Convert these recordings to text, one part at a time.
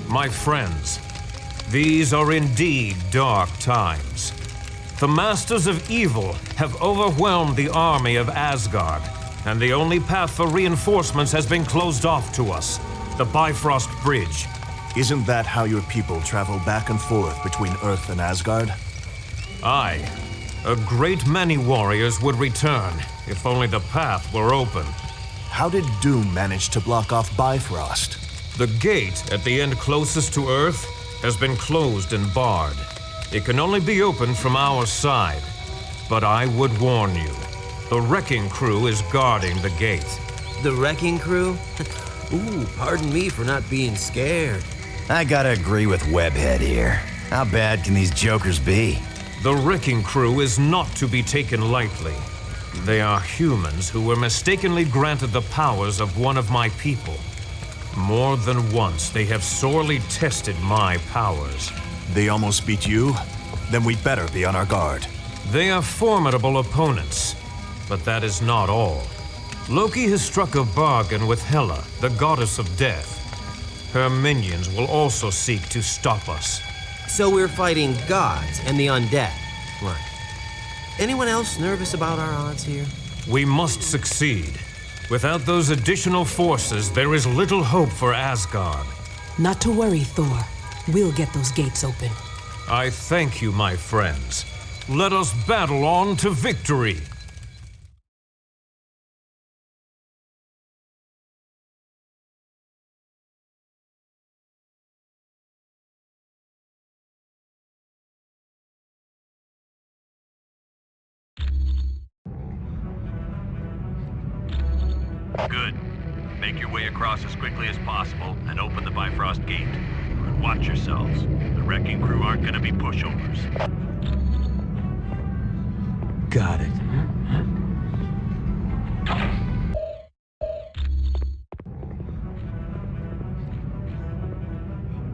My friends, these are indeed dark times. The Masters of Evil have overwhelmed the army of Asgard, and the only path for reinforcements has been closed off to us, the Bifrost Bridge. Isn't that how your people travel back and forth between Earth and Asgard? Aye. A great many warriors would return, if only the path were open. How did Doom manage to block off Bifrost? The gate at the end closest to Earth has been closed and barred. It can only be opened from our side. But I would warn you, the Wrecking Crew is guarding the gate. The Wrecking Crew? Ooh, pardon me for not being scared. I gotta agree with Webhead here. How bad can these jokers be? The Wrecking Crew is not to be taken lightly. They are humans who were mistakenly granted the powers of one of my people. More than once, they have sorely tested my powers. They almost beat you? Then we'd better be on our guard. They are formidable opponents, but that is not all. Loki has struck a bargain with Hela, the goddess of death. Her minions will also seek to stop us. So we're fighting gods and the undead. Right. Anyone else nervous about our odds here? We must succeed. Without those additional forces, there is little hope for Asgard. Not to worry, Thor. We'll get those gates open. I thank you, my friends. Let us battle on to victory. Good. Make your way across as quickly as possible and open the Bifrost gate. But watch yourselves. The Wrecking Crew aren't gonna be pushovers. Got it.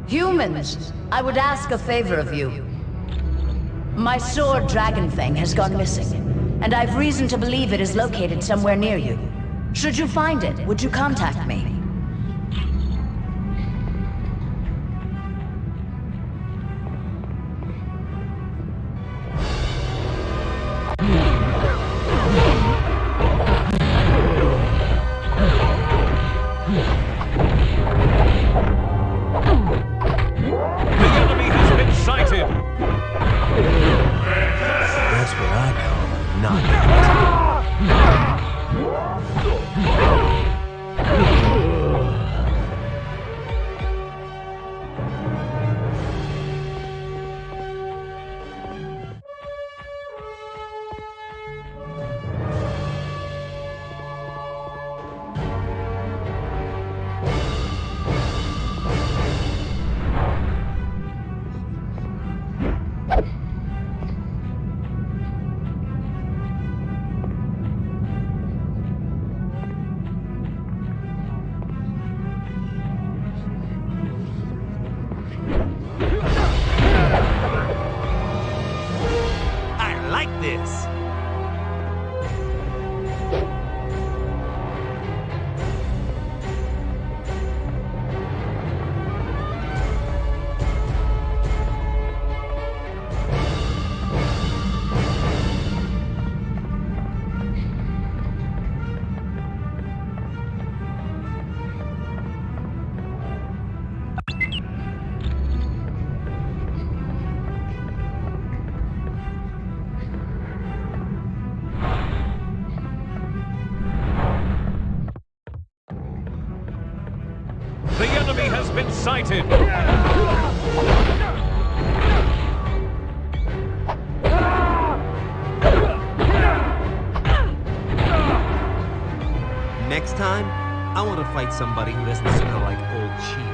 Humans, I would ask a favor of you. My sword Dragonfang has gone missing, and I've reason to believe it is located somewhere near you. Should you find it, would you contact me? The enemy has been sighted! That's what I call not. I like this. The enemy has been sighted! Next time, I want to fight somebody who doesn't smell like old cheese.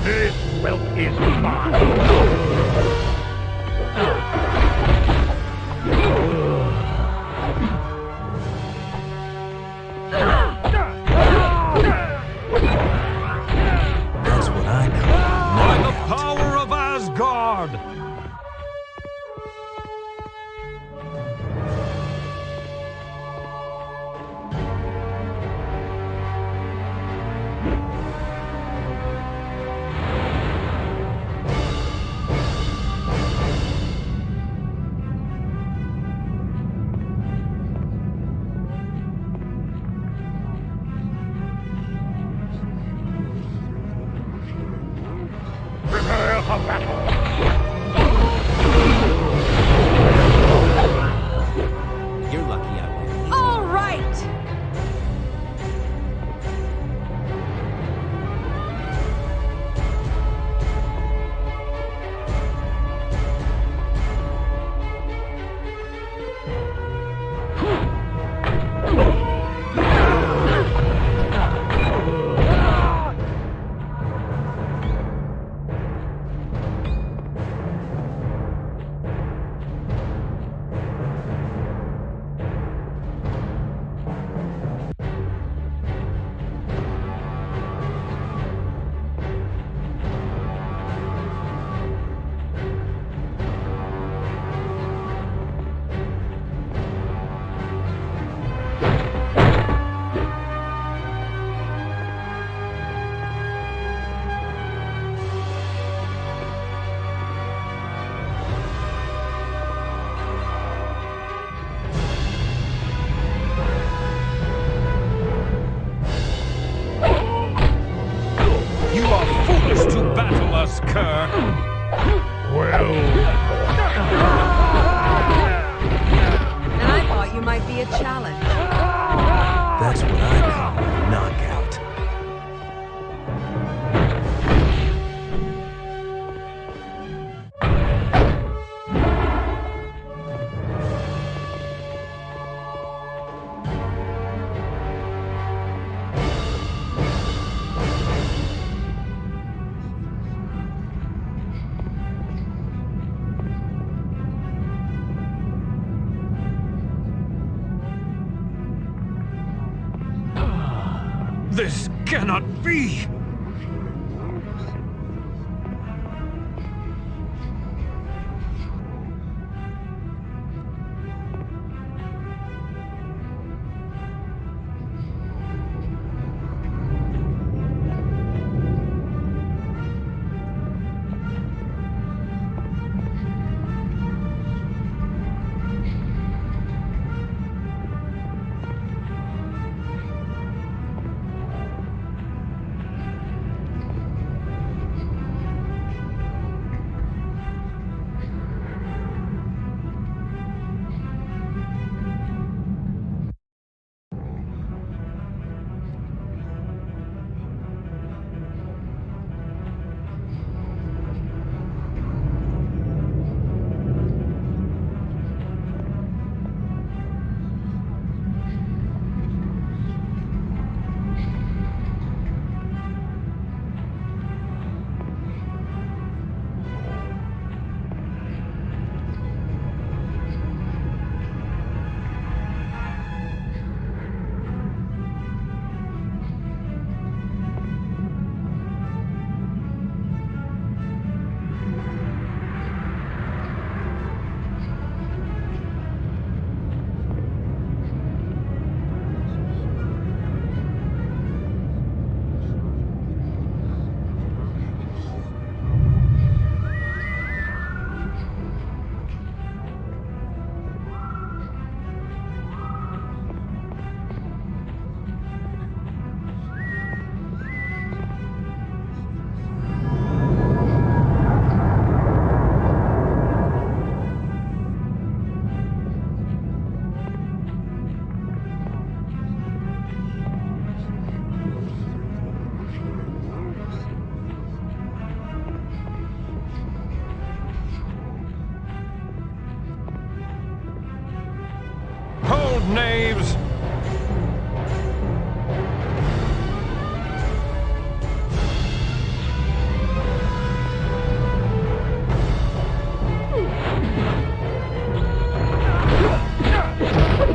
This whelp is mine! occur. And I thought you might be a challenge. That's what I call a knockout. This cannot be! Knaves!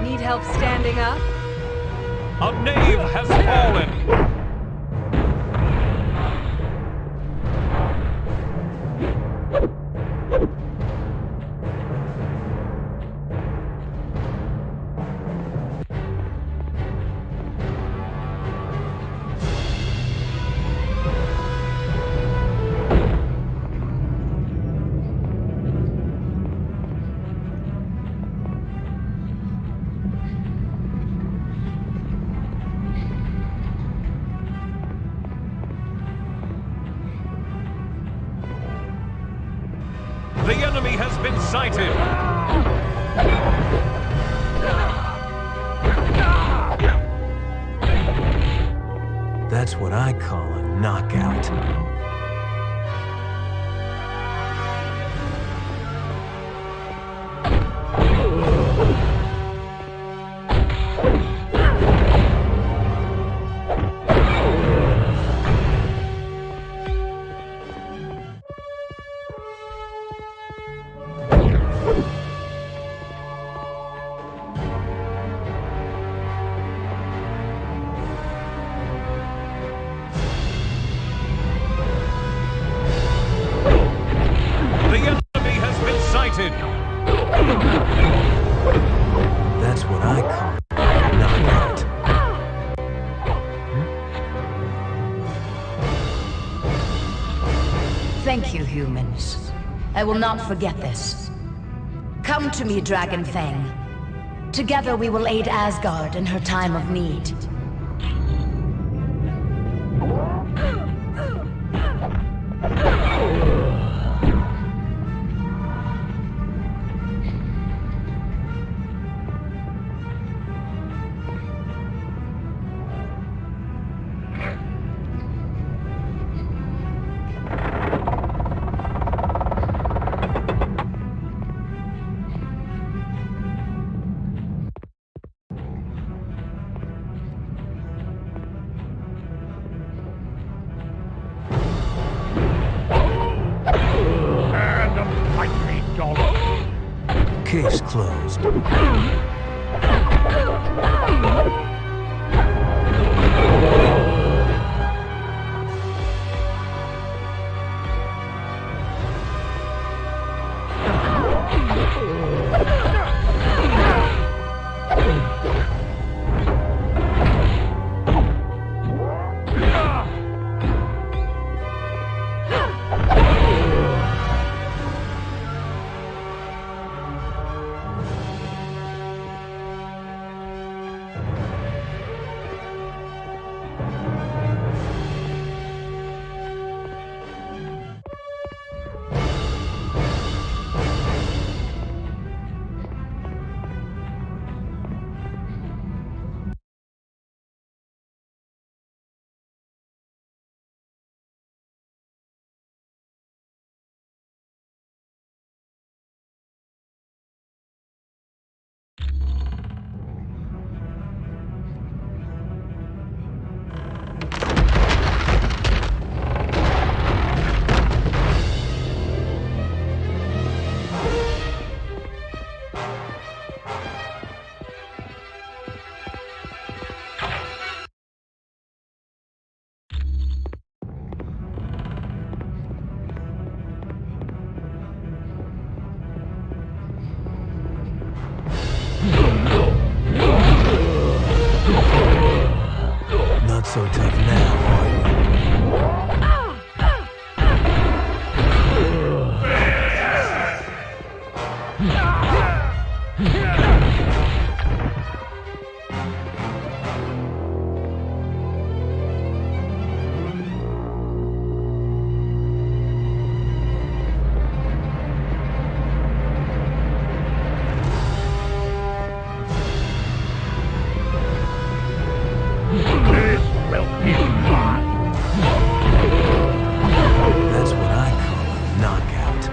Need help standing up? A knave has fallen! The enemy has been sighted! That's what I call a knockout. That's what I call a knockout. Thank you, humans. I will not forget this. Come to me, Dragon Fang. Together we will aid Asgard in her time of need. Case closed. Not so tough now, are you? That's what I call a knockout.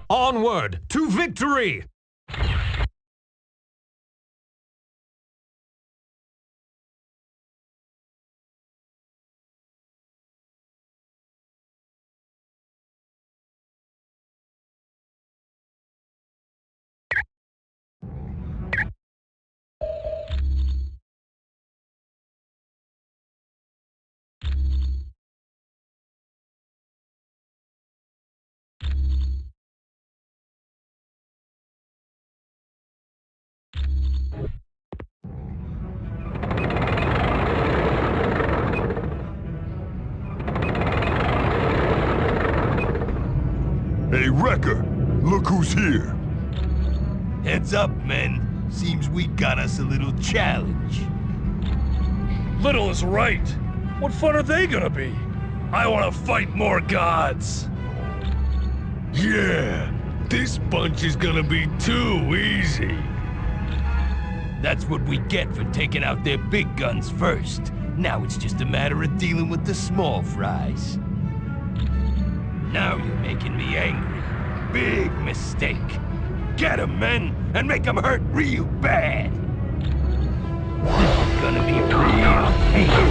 Onward to victory! Hey, Wrecker! Look who's here! Heads up, men. Seems we got us a little challenge. Little is right. What fun are they gonna be? I wanna fight more gods. Yeah! This bunch is gonna be too easy! That's what we get for taking out their big guns first. Now it's just a matter of dealing with the small fries. Now you're making me angry. Big mistake. Get 'em, men, and make 'em hurt real bad. gonna be real painful.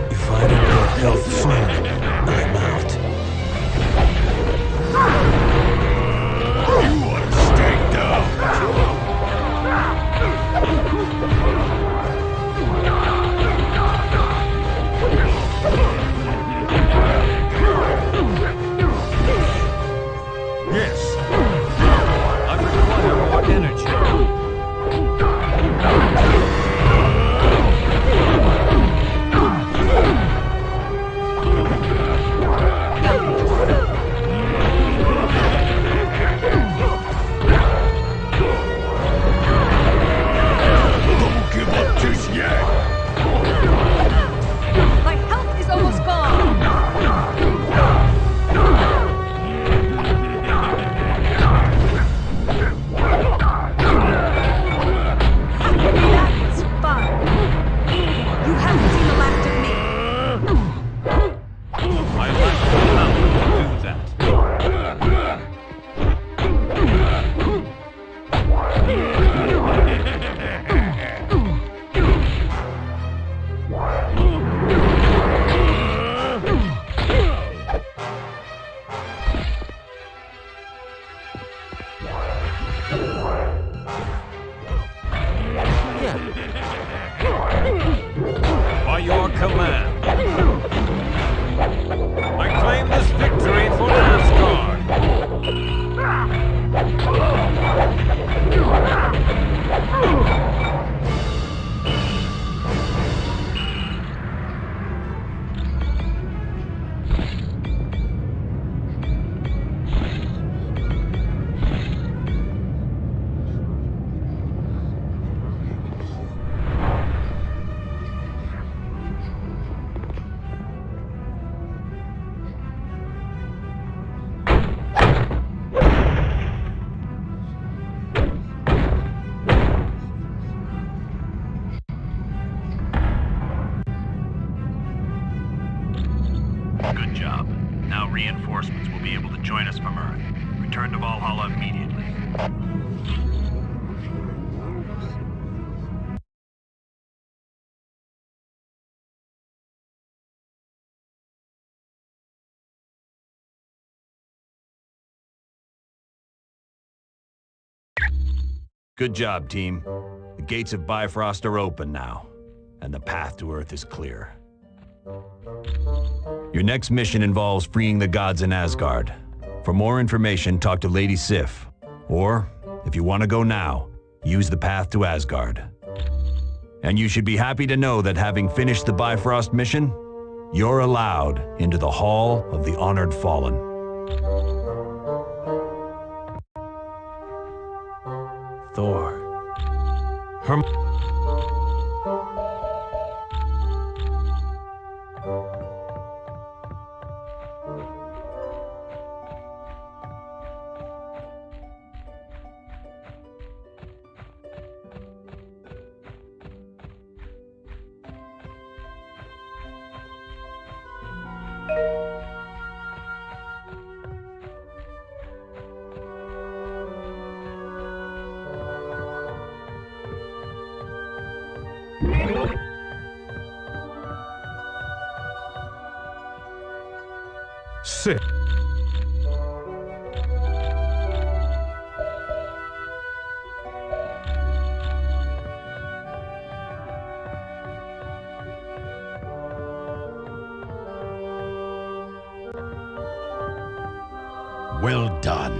If I don't get health soon, I'm out. You want to stay down? Yes. I require more energy. Don't give up just yet. My health is almost gone. That was fun. You haven't seen the last of me. I lack the power to do that. By your command, I claim this victory for Asgard. Good job. Now reinforcements will be able to join us from Earth. Return to Valhalla immediately. Good job, team. The gates of Bifrost are open now, and the path to Earth is clear. Your next mission involves freeing the gods in Asgard. For more information, talk to Lady Sif. Or, if you want to go now, use the path to Asgard. And you should be happy to know that having finished the Bifrost mission, you're allowed into the Hall of the Honored Fallen. Thor. Sit. Well done.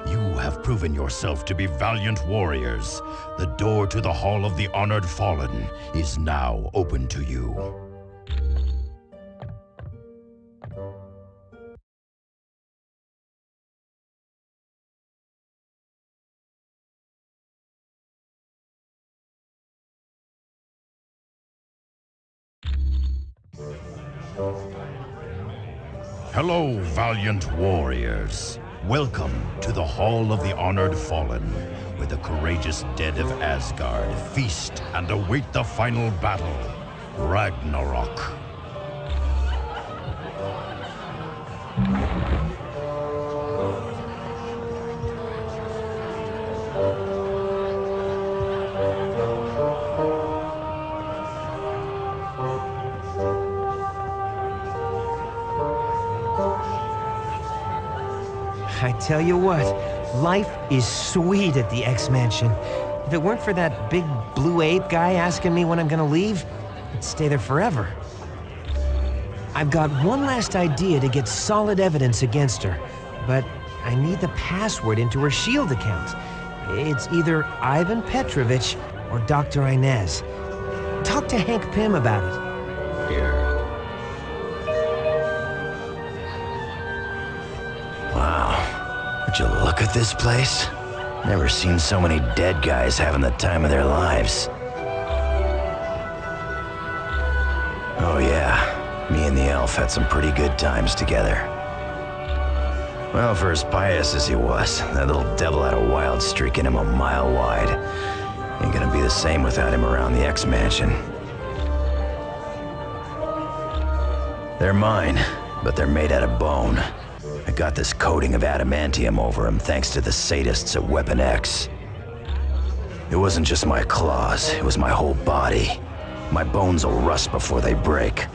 You have proven yourself to be valiant warriors. The door to the Hall of the Honored Fallen is now open to you. Hello, valiant warriors. Welcome to the Hall of the Honored Fallen, where the courageous dead of Asgard feast and await the final battle, Ragnarok. tell you what, life is sweet at the X-Mansion. If it weren't for that big blue ape guy asking me when I'm gonna leave, I'd stay there forever. I've got one last idea to get solid evidence against her, but I need the password into her S.H.I.E.L.D. account. It's either Ivan Petrovich or Dr. Inez. Talk to Hank Pym about it. Here. Wow. Would you look at this place? Never seen so many dead guys having the time of their lives. Oh yeah, me and the elf had some pretty good times together. Well, for as pious as he was, that little devil had a wild streak in him a mile wide. Ain't gonna be the same without him around the X-Mansion. They're mine, but they're made out of bone. I got this coating of adamantium over them thanks to the sadists at Weapon X. It wasn't just my claws, it was my whole body. My bones will rust before they break,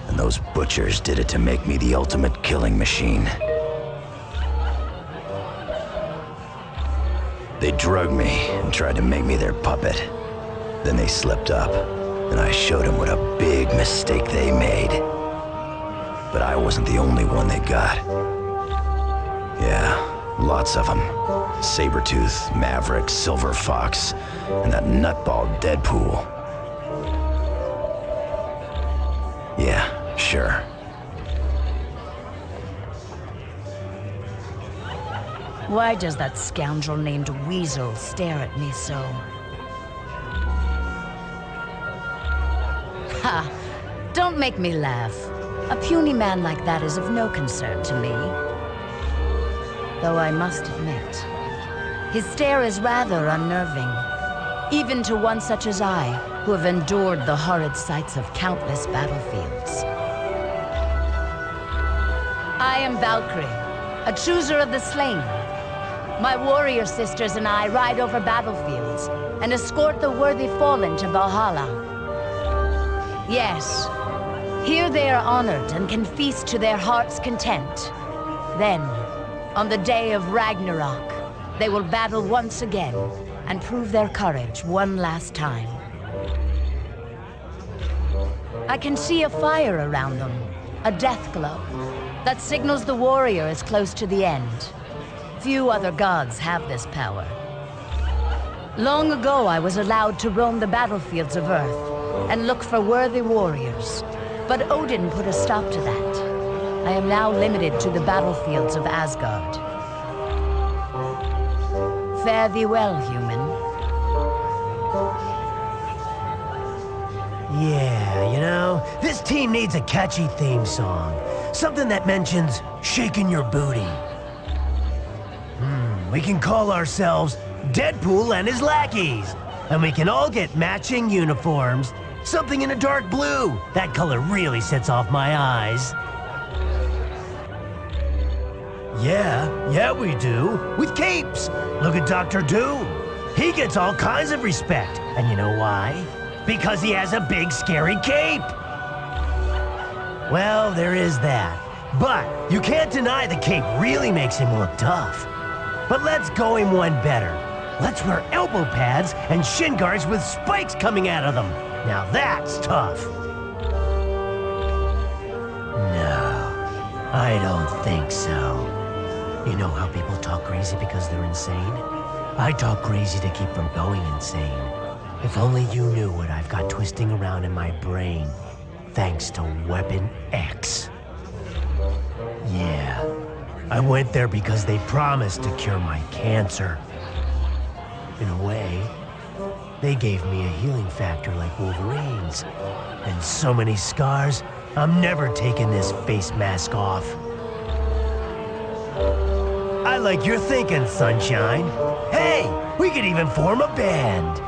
and those butchers did it to make me the ultimate killing machine. They drugged me and tried to make me their puppet. Then they slipped up, and I showed them what a big mistake they made. But I wasn't the only one they got. Yeah, lots of them. Sabretooth, Maverick, Silver Fox, and that nutball Deadpool. Yeah, sure. Why does that scoundrel named Weasel stare at me so? Ha! Don't make me laugh. A puny man like that is of no concern to me. Though I must admit, his stare is rather unnerving, even to one such as I, who have endured the horrid sights of countless battlefields. I am Valkyrie, a chooser of the slain. My warrior sisters and I ride over battlefields and escort the worthy fallen to Valhalla. Yes, here they are honored and can feast to their heart's content. Then, on the day of Ragnarok, they will battle once again and prove their courage one last time. I can see a fire around them, a death glow, that signals the warrior is close to the end. Few other gods have this power. Long ago, I was allowed to roam the battlefields of Earth and look for worthy warriors, but Odin put a stop to that. I am now limited to the battlefields of Asgard. Fare thee well, human. Yeah, you know, this team needs a catchy theme song. Something that mentions shaking your booty. We can call ourselves Deadpool and his lackeys. And we can all get matching uniforms. Something in a dark blue. That color really sets off my eyes. Yeah, we do. With capes. Look at Dr. Doom. He gets all kinds of respect. And you know why? Because he has a big, scary cape. Well, there is that. But you can't deny the cape really makes him look tough. But let's go him one better. Let's wear elbow pads and shin guards with spikes coming out of them. Now that's tough. No, I don't think so. You know how people talk crazy because they're insane? I talk crazy to keep from going insane. If only you knew what I've got twisting around in my brain, thanks to Weapon X. Yeah, I went there because they promised to cure my cancer. In a way, they gave me a healing factor like Wolverine's. And so many scars, I'm never taking this face mask off. I like your thinking, Sunshine. Hey, we could even form a band.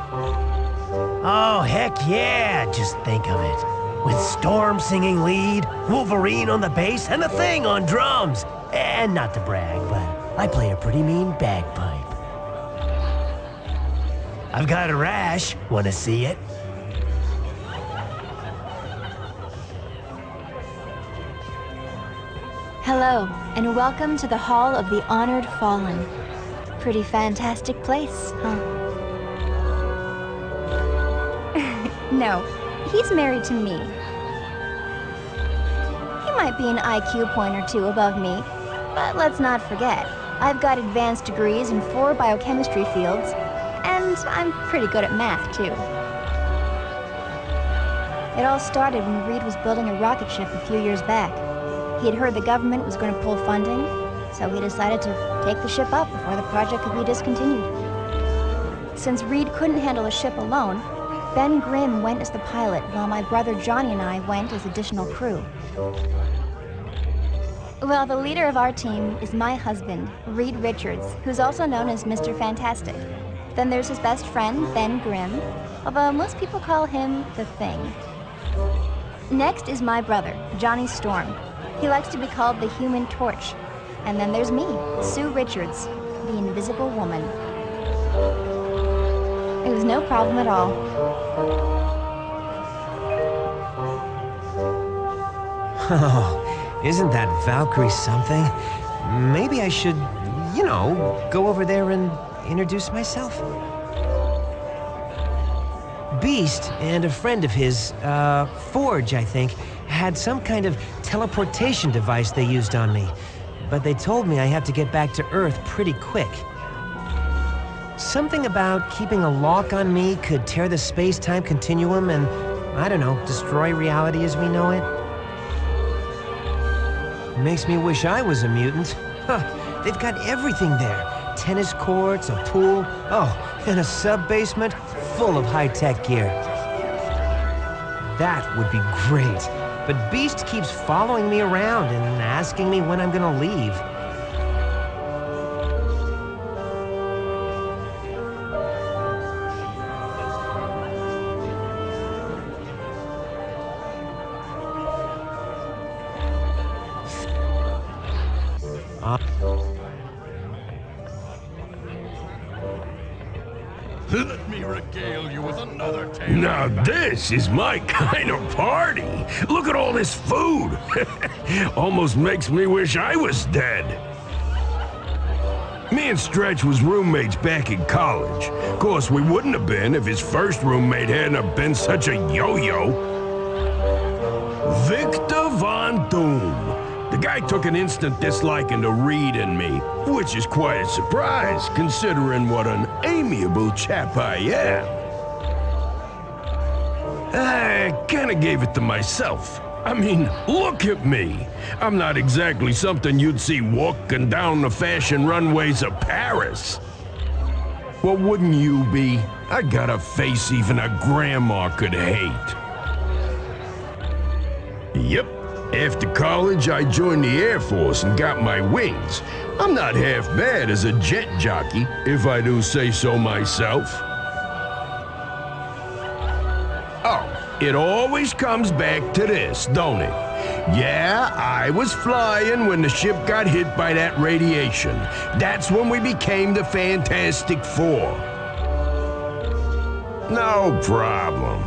Oh, heck yeah, just think of it. With Storm singing lead, Wolverine on the bass, and the Thing on drums. And not to brag, but I play a pretty mean bagpipe. I've got a rash. Wanna see it? Hello, and welcome to the Hall of the Honored Fallen. Pretty fantastic place, huh? No, he's married to me. He might be an IQ point or two above me, but let's not forget, I've got advanced degrees in 4 biochemistry fields, and I'm pretty good at math, too. It all started when Reed was building a rocket ship a few years back. He had heard the government was going to pull funding, so he decided to take the ship up before the project could be discontinued. Since Reed couldn't handle the ship alone, Ben Grimm went as the pilot while my brother Johnny and I went as additional crew. Well, the leader of our team is my husband, Reed Richards, who's also known as Mr. Fantastic. Then there's his best friend, Ben Grimm, although most people call him The Thing. Next is my brother, Johnny Storm. He likes to be called the Human Torch. And then there's me, Sue Richards, the Invisible Woman. It was no problem at all. Oh, isn't that Valkyrie something? Maybe I should, you know, go over there and introduce myself. Beast and a friend of his, Forge, I think, had some kind of teleportation device they used on me. But they told me I had to get back to Earth pretty quick. Something about keeping a lock on me could tear the space-time continuum and, I don't know, destroy reality as we know it. Makes me wish I was a mutant. Huh, they've got everything there. Tennis courts, a pool, oh, and a sub-basement full of high-tech gear. That would be great. But Beast keeps following me around and asking me when I'm gonna leave. Let me regale you with another tale. Now this is my kind of party. Look at all this food. Almost makes me wish I was dead. Me and Stretch was roommates back in college. Of course, we wouldn't have been if his first roommate hadn't have been such a yo-yo. Victor Von Doom. The guy took an instant disliking to Reed and me, which is quite a surprise, considering what an amiable chap I am. I kinda gave it to myself. I mean, look at me. I'm not exactly something you'd see walking down the fashion runways of Paris. Well, wouldn't you be? I got a face even a grandma could hate. Yep. After college, I joined the Air Force and got my wings. I'm not half bad as a jet jockey, if I do say so myself. Oh, it always comes back to this, don't it? Yeah, I was flying when the ship got hit by that radiation. That's when we became the Fantastic Four. No problem.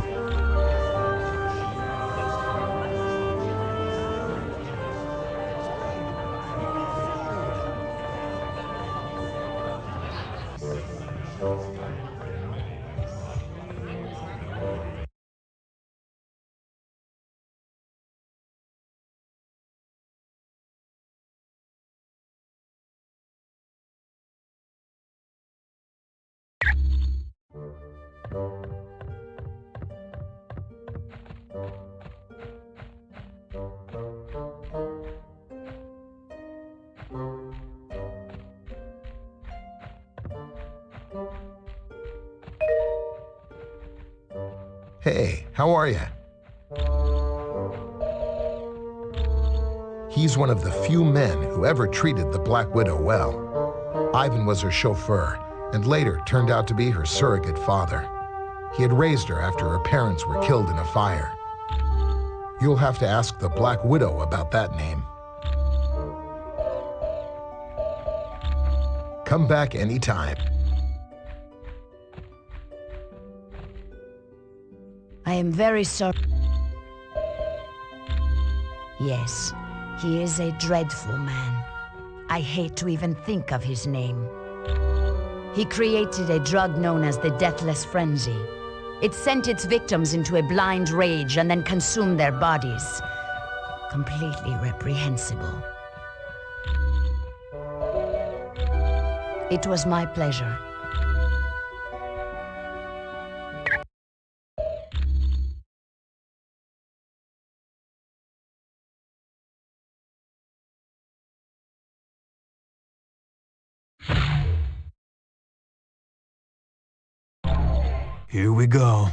Hey, how are you? He's one of the few men who ever treated the Black Widow well. Ivan was her chauffeur, and later turned out to be her surrogate father. He had raised her after her parents were killed in a fire. You'll have to ask the Black Widow about that name. Come back anytime. I am very sorry. Yes, He is a dreadful man. I hate to even think of his name. He created a drug known as the Deathless Frenzy. It sent its victims into a blind rage and then consumed their bodies. Completely reprehensible. It was my pleasure. Here we go.